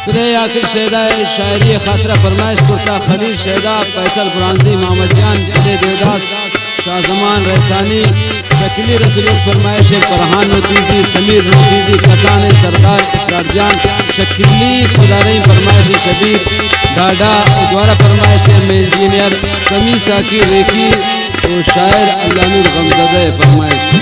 आखिर शहदा शायरी खातरा फरमाइश कुर्ता खलील शहदा फैसल फ्रांसी मोहम्मद जान देवदास शाहजमान रहसानी शकीली रसूल फरमाइश फरहान नतीजी समीर नतीजी कसान सरदार इसरार जान शकीली खुदारई फरमाइश शबीर डाडा द्वारा फरमाइश इंजीनियर समी साकी रेखी और शायर अल्लाह गमजदा फरमाइश।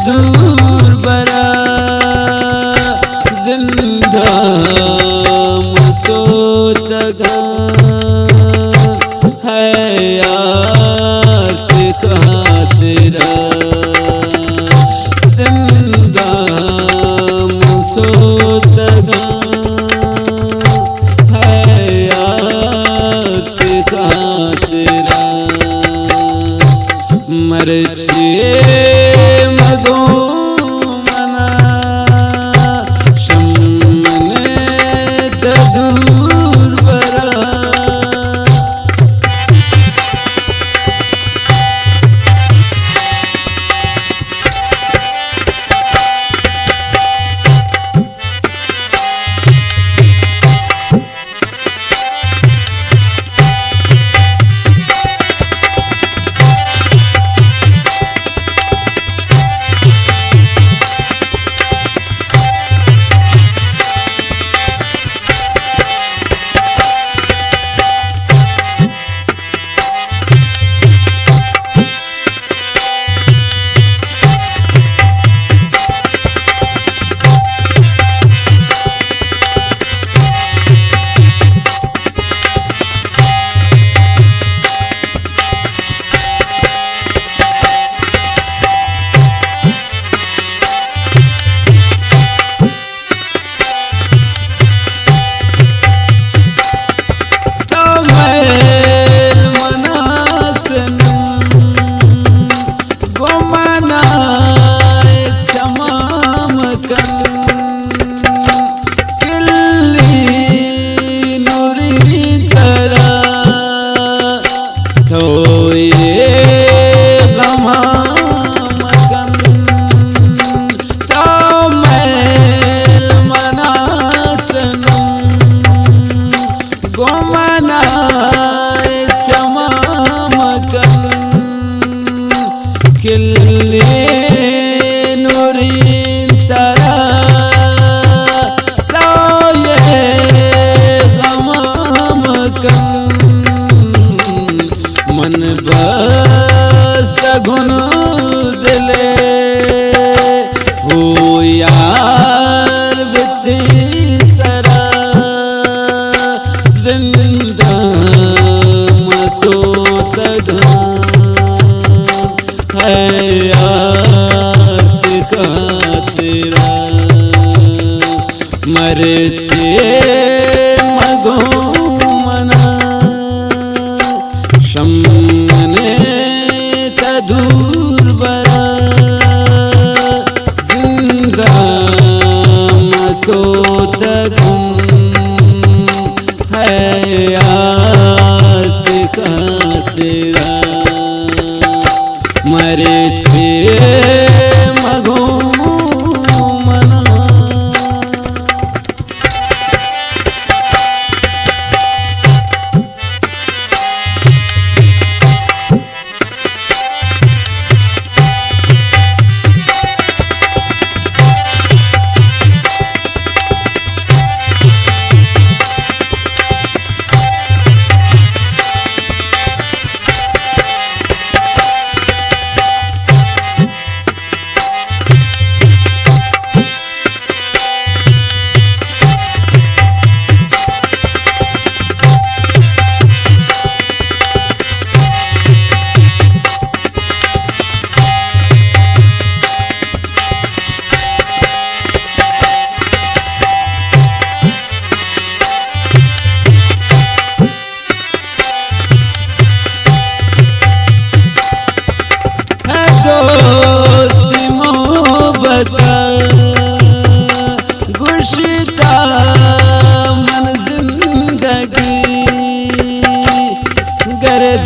दूर बरा जिंदा मुसोतगा है यार खातिरा जिंदा मुसोतगा है यार खातिरा मर्जी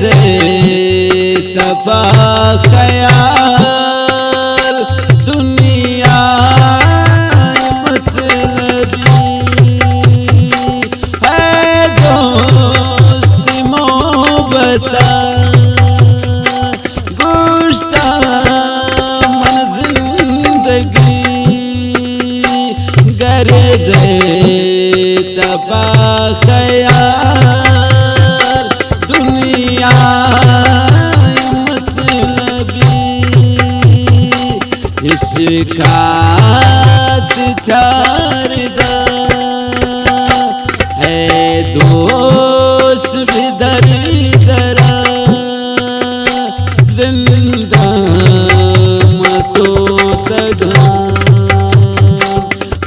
दे तपा ख्याल दुनिया मतलबी है दोस्ती मोहब्बत गुश्ता जिंदगी गर दे तपा ख्याल दुनिया मतलबी इसका चारदा है दोस्त भी दरदरा जिंदा मसोतगा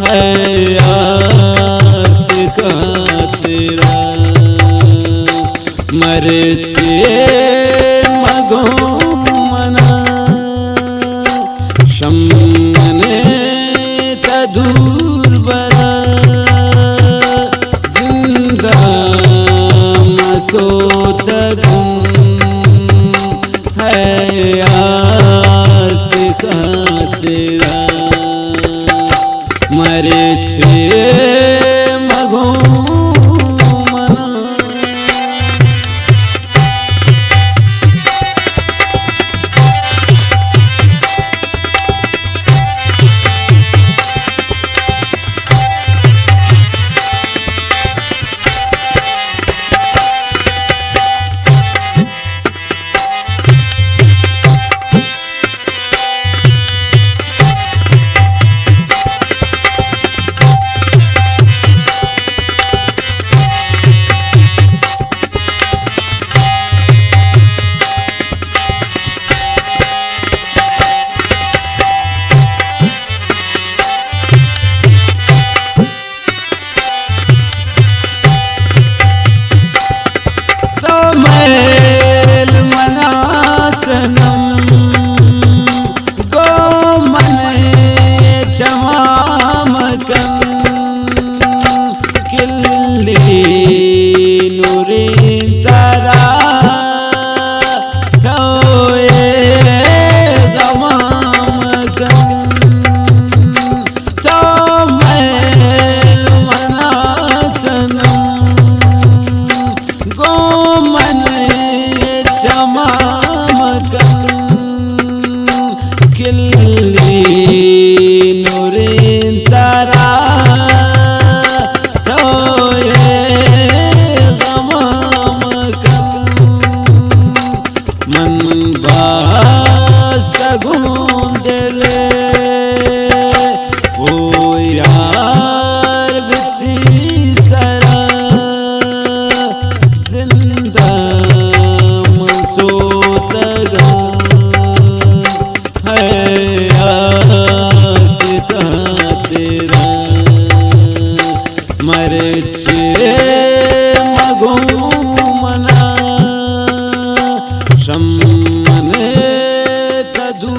है याद का तेरा मरचे मगो मना शम्मने तदूर बरा जिंदा मसोतगम है याद का तेरा मरचे मगो मरचे मगो मना शम्मने तदू